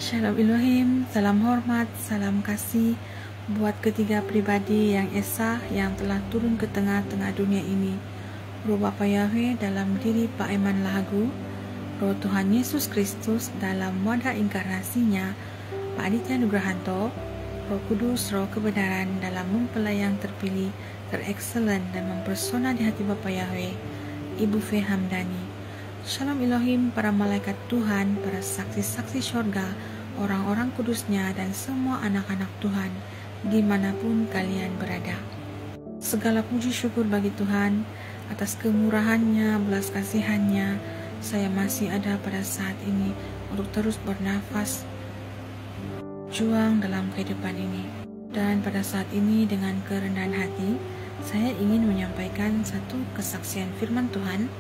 Shalom Elohim, salam hormat, salam kasih buat ketiga pribadi yang esa yang telah turun ke tengah-tengah dunia ini. Roh Bapa Yahweh dalam diri Pak Eman Lahagu, Roh Tuhan Yesus Kristus dalam wadah inkarnasinya, Pak Aditya Nugrahanto, Roh Kudus, Roh kebenaran dalam mempelai yang terpilih, terekselen dan mempersona di hati Bapa Yahweh, Ibu Fe Hamdani. Shalom Elohim, para malaikat Tuhan, para saksi-saksi syurga, orang-orang kudusnya, dan semua anak-anak Tuhan, dimanapun kalian berada. Segala puji syukur bagi Tuhan, atas kemurahannya, belas kasihannya, saya masih ada pada saat ini untuk terus bernafas, juang dalam kehidupan ini. Dan pada saat ini dengan kerendahan hati, saya ingin menyampaikan satu kesaksian firman Tuhan,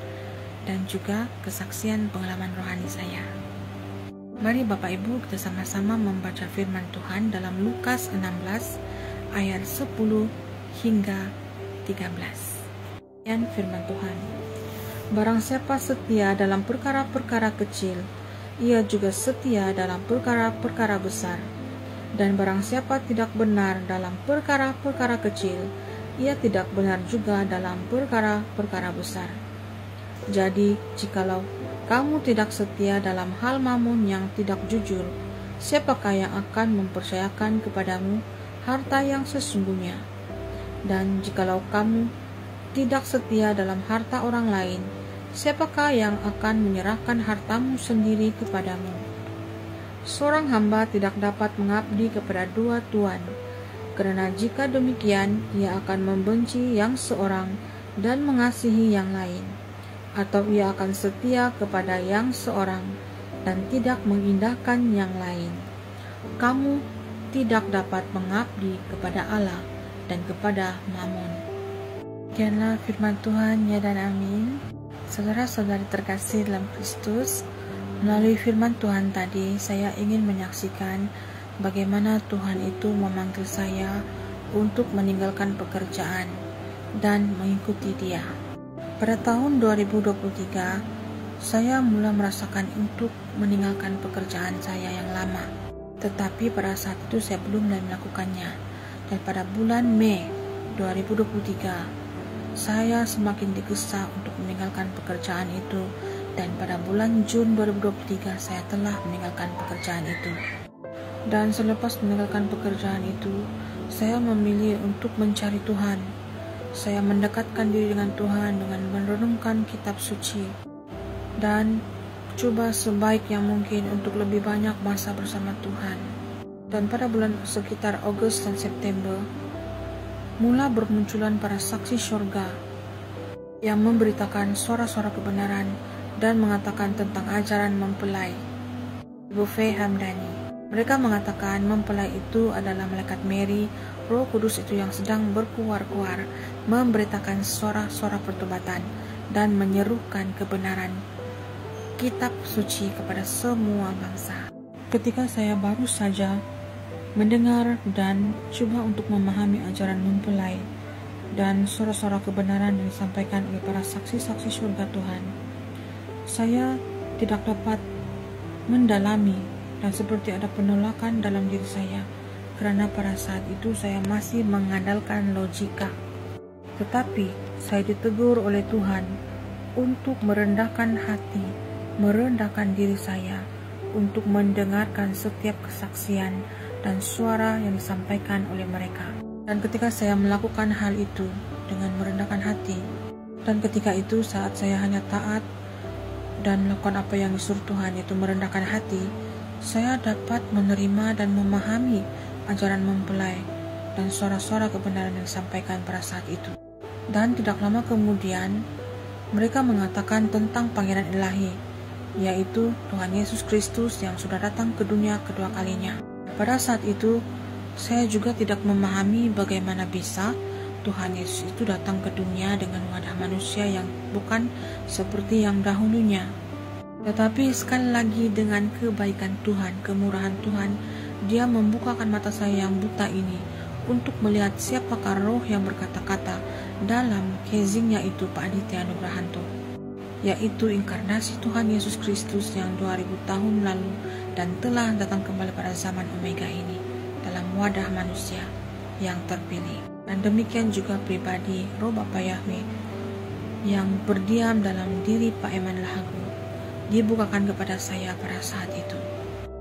dan juga kesaksian pengalaman rohani saya. Mari Bapak Ibu kita sama-sama membaca firman Tuhan dalam Lukas 16 ayat 10 hingga 13. Dan firman Tuhan, barang siapa setia dalam perkara-perkara kecil, ia juga setia dalam perkara-perkara besar. Dan barang siapa tidak benar dalam perkara-perkara kecil, ia tidak benar juga dalam perkara-perkara besar. Jadi, jikalau kamu tidak setia dalam hal mamun yang tidak jujur, siapakah yang akan mempercayakan kepadamu harta yang sesungguhnya? Dan jikalau kamu tidak setia dalam harta orang lain, siapakah yang akan menyerahkan hartamu sendiri kepadamu? Seorang hamba tidak dapat mengabdi kepada dua tuan, karena jika demikian, ia akan membenci yang seorang dan mengasihi yang lain, atau ia akan setia kepada yang seorang dan tidak mengindahkan yang lain. Kamu tidak dapat mengabdi kepada Allah dan kepada Mammon. Demikianlah firman Tuhan, ya dan amin. Saudara-saudari terkasih dalam Kristus, melalui firman Tuhan tadi saya ingin menyaksikan bagaimana Tuhan itu memanggil saya untuk meninggalkan pekerjaan dan mengikuti Dia. Pada tahun 2023, saya mulai merasakan untuk meninggalkan pekerjaan saya yang lama. Tetapi pada saat itu saya belum mulai melakukannya. Dan pada bulan Mei 2023, saya semakin digesa untuk meninggalkan pekerjaan itu. Dan pada bulan Juni 2023, saya telah meninggalkan pekerjaan itu. Dan selepas meninggalkan pekerjaan itu, saya memilih untuk mencari Tuhan. Saya mendekatkan diri dengan Tuhan dengan merenungkan kitab suci dan coba sebaik yang mungkin untuk lebih banyak masa bersama Tuhan. Dan pada bulan sekitar Agustus dan September, mula bermunculan para saksi syurga yang memberitakan suara-suara kebenaran dan mengatakan tentang ajaran mempelai, Ibu Fe Hamdani. Mereka mengatakan mempelai itu adalah malaikat Mary, Roh Kudus itu yang sedang berkuar-kuar, memberitakan suara-suara pertobatan dan menyerukan kebenaran kitab suci kepada semua bangsa. Ketika saya baru saja mendengar dan coba untuk memahami ajaran mempelai dan suara-suara kebenaran yang disampaikan oleh para saksi-saksi surga Tuhan, saya tidak dapat mendalami dan seperti ada penolakan dalam diri saya, karena pada saat itu saya masih mengandalkan logika. Tetapi saya ditegur oleh Tuhan untuk merendahkan hati, merendahkan diri saya, untuk mendengarkan setiap kesaksian dan suara yang disampaikan oleh mereka. Dan ketika saya melakukan hal itu dengan merendahkan hati, dan ketika itu saat saya hanya taat dan melakukan apa yang disuruh Tuhan, yaitu merendahkan hati, saya dapat menerima dan memahami ajaran mempelai dan suara-suara kebenaran yang disampaikan pada saat itu. Dan tidak lama kemudian, mereka mengatakan tentang panggilan ilahi, yaitu Tuhan Yesus Kristus yang sudah datang ke dunia kedua kalinya. Pada saat itu, saya juga tidak memahami bagaimana bisa Tuhan Yesus itu datang ke dunia dengan wadah manusia yang bukan seperti yang dahulunya. Tetapi sekali lagi dengan kebaikan Tuhan, kemurahan Tuhan, Dia membukakan mata saya yang buta ini untuk melihat siapakah roh yang berkata-kata dalam casingnya itu Pak Aditya Nugrahanto. yaitu inkarnasi Tuhan Yesus Kristus yang 2000 tahun lalu dan telah datang kembali pada zaman Omega ini dalam wadah manusia yang terpilih. Dan demikian juga pribadi Roh Bapa Yahweh yang berdiam dalam diri Pak Eman Lahagu dibukakan kepada saya pada saat itu.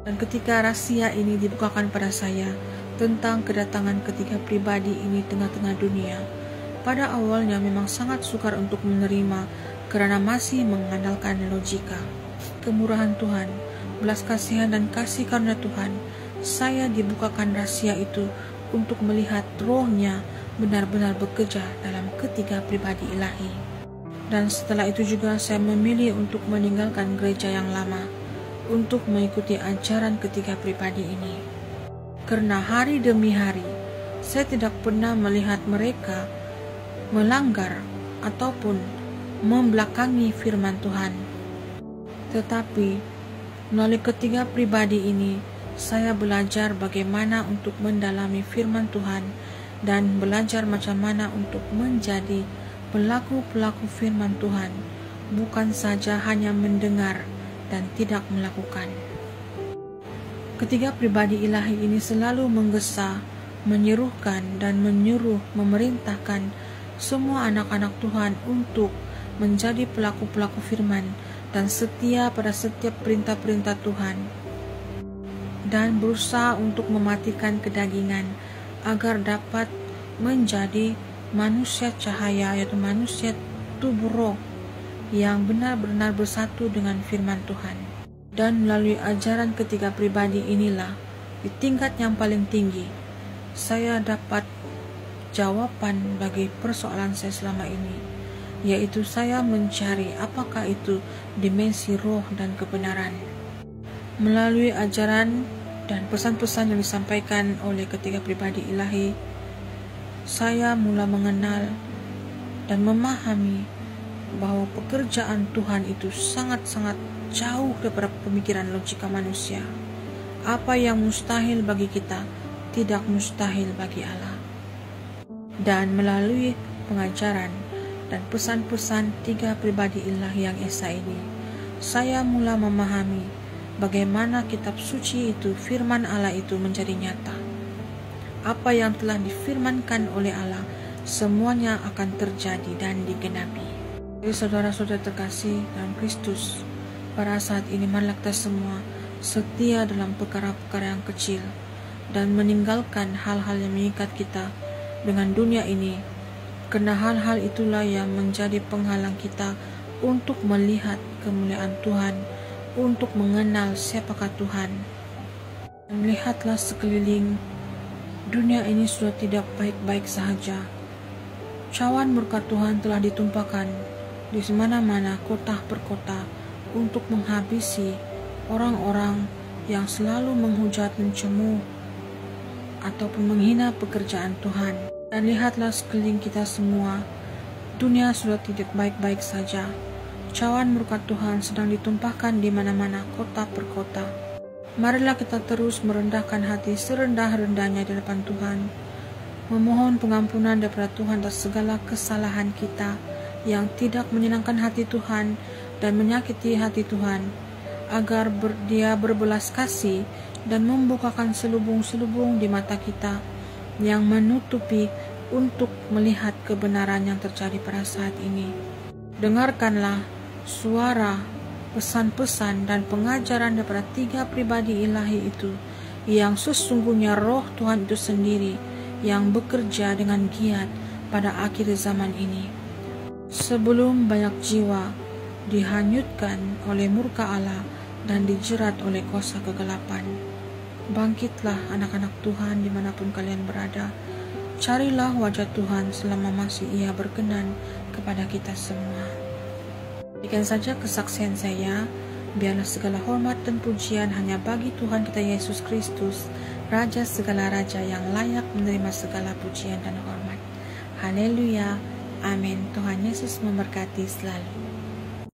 Dan ketika rahasia ini dibukakan pada saya tentang kedatangan ketiga pribadi ini tengah-tengah dunia, pada awalnya memang sangat sukar untuk menerima karena masih mengandalkan logika. Kemurahan Tuhan, belas kasihan dan kasih karunia Tuhan, saya dibukakan rahasia itu untuk melihat Roh-Nya benar-benar bekerja dalam ketiga pribadi ilahi. Dan setelah itu juga saya memilih untuk meninggalkan gereja yang lama untuk mengikuti ajaran ketiga pribadi ini. Karena hari demi hari saya tidak pernah melihat mereka melanggar ataupun membelakangi firman Tuhan. Tetapi melalui ketiga pribadi ini saya belajar bagaimana untuk mendalami firman Tuhan dan belajar macam mana untuk menjadi pelaku-pelaku firman Tuhan, bukan saja hanya mendengar dan tidak melakukan. Ketiga pribadi ilahi ini selalu menggesa, menyerukan dan menyuruh, memerintahkan semua anak-anak Tuhan untuk menjadi pelaku-pelaku firman dan setia pada setiap perintah-perintah Tuhan, dan berusaha untuk mematikan kedagingan agar dapat menjadi manusia cahaya, yaitu manusia tubuh roh yang benar-benar bersatu dengan firman Tuhan. Dan melalui ajaran ketiga pribadi inilah, di tingkat yang paling tinggi, saya dapat jawaban bagi persoalan saya selama ini, yaitu saya mencari apakah itu dimensi roh dan kebenaran. Melalui ajaran dan pesan-pesan yang disampaikan oleh ketiga pribadi ilahi, saya mulai mengenal dan memahami bahwa pekerjaan Tuhan itu sangat-sangat jauh daripada pemikiran logika manusia. Apa yang mustahil bagi kita tidak mustahil bagi Allah. Dan melalui pengajaran dan pesan-pesan tiga pribadi ilahi yang esa ini, saya mulai memahami bagaimana kitab suci itu, firman Allah itu menjadi nyata. Apa yang telah difirmankan oleh Allah semuanya akan terjadi dan digenapi. Jadi saudara-saudara terkasih dalam Kristus, pada saat ini marilah kita semua setia dalam perkara-perkara yang kecil dan meninggalkan hal-hal yang mengikat kita dengan dunia ini, karena hal-hal itulah yang menjadi penghalang kita untuk melihat kemuliaan Tuhan, untuk mengenal siapakah Tuhan. Dan melihatlah sekeliling, dunia ini sudah tidak baik-baik sahaja. Cawan murka Tuhan telah ditumpahkan di mana-mana, kota per kota, untuk menghabisi orang-orang yang selalu menghujat, mencemooh ataupun menghina pekerjaan Tuhan. Dan lihatlah sekeliling kita semua, dunia sudah tidak baik-baik saja. Cawan murka Tuhan sedang ditumpahkan di mana-mana, kota per kota. Marilah kita terus merendahkan hati serendah-rendahnya di depan Tuhan, memohon pengampunan daripada Tuhan atas segala kesalahan kita yang tidak menyenangkan hati Tuhan dan menyakiti hati Tuhan, agar Dia berbelas kasih dan membukakan selubung-selubung di mata kita yang menutupi untuk melihat kebenaran yang terjadi pada saat ini. Dengarkanlah suara, pesan-pesan dan pengajaran daripada tiga pribadi ilahi itu, yang sesungguhnya roh Tuhan itu sendiri yang bekerja dengan giat pada akhir zaman ini. Sebelum banyak jiwa dihanyutkan oleh murka Allah dan dijerat oleh kuasa kegelapan, bangkitlah anak-anak Tuhan dimanapun kalian berada. Carilah wajah Tuhan selama masih Ia berkenan kepada kita semua. Demikian saja kesaksian saya. Biarlah segala hormat dan pujian hanya bagi Tuhan kita Yesus Kristus, Raja segala raja yang layak menerima segala pujian dan hormat. Haleluya. Amin. Tuhan Yesus memberkati selalu.